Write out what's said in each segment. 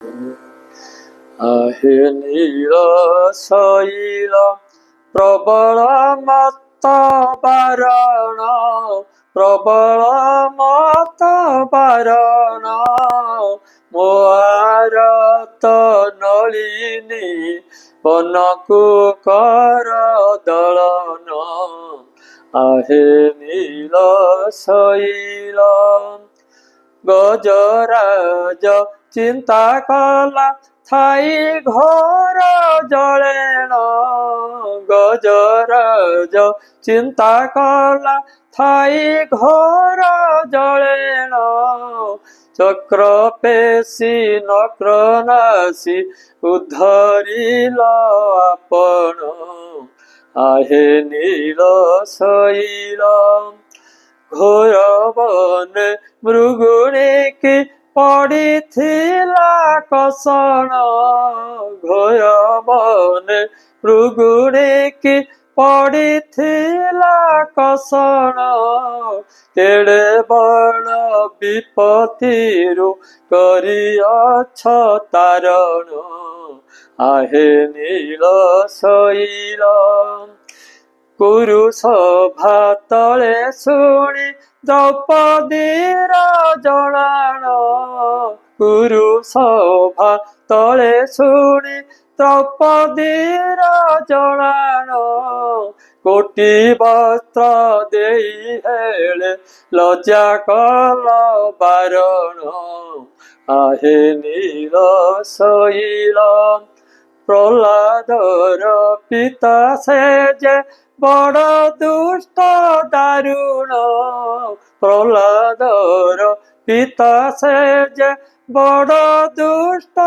आहे नील शैल प्रबल मत बारण प्रबल मत बारण मोआरत नलिनी वनकु कर दलन आहे नील शैल गजराज चिंता कला थाई घर जलेण गजराज चिंता कला थाई घर जलेण चक्र पेशी नक्रनाशी उद्धरिल आपण आहे नील शैल घोर वन मृगुणी की पड़ीथिला कषण घोर वन मृगुणी की पड़ीथिला कषण केड़े बड़ विपत्तिरु करिअछ तारण आहे नील शैल कुरु सभा तले शुणी द्रौपदीर जलाण कुरु सभा तले शुणी द्रौपदीर जलाण कोटि वस्त्र देई हेले लज्जा कल बारण आहे नील शैल प्रहलादर पिता से जे बड़ दुष्ट दारुण प्रहलादर पिता से जे बड़ दुष्ट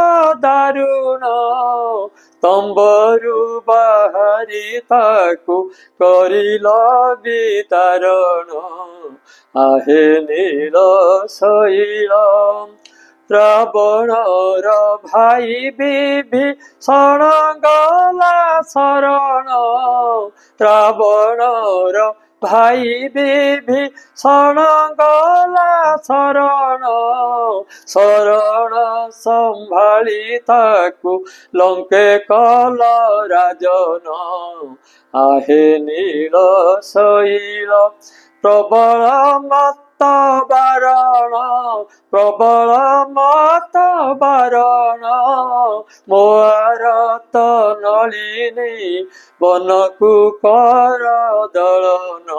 दारुण तंबरु बाहरी ताकु करिल वितारण आहे नील शैल रावणर भाई विभीषण गला शरण रावणर भाई विभीषण गला शरण शरण संभाली ताकु लंके कल राजन आहे नील शैल प्रबल मत बारण प्रबल मत बारण मोआरत नलिनी वनकु कर दलन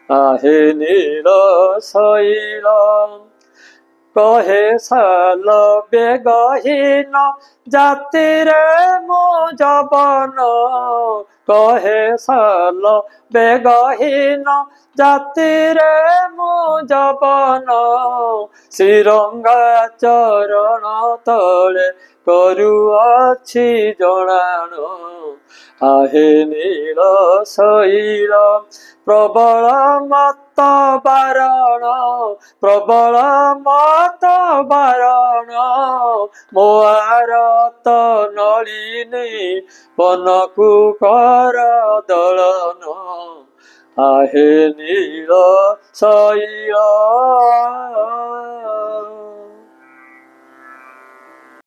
आहे नील शैल कहे साल बेगहीन जाति रे मो जवन कहे साल बेगहीन जाति रे मो जवन श्रीरंगा चरण तले करुअछि जणाण आहे नील शैल प्रबल मत बारण प्रबल मत बारण मोआरत नलिनी वनकु कर दलन आहे नील शैल।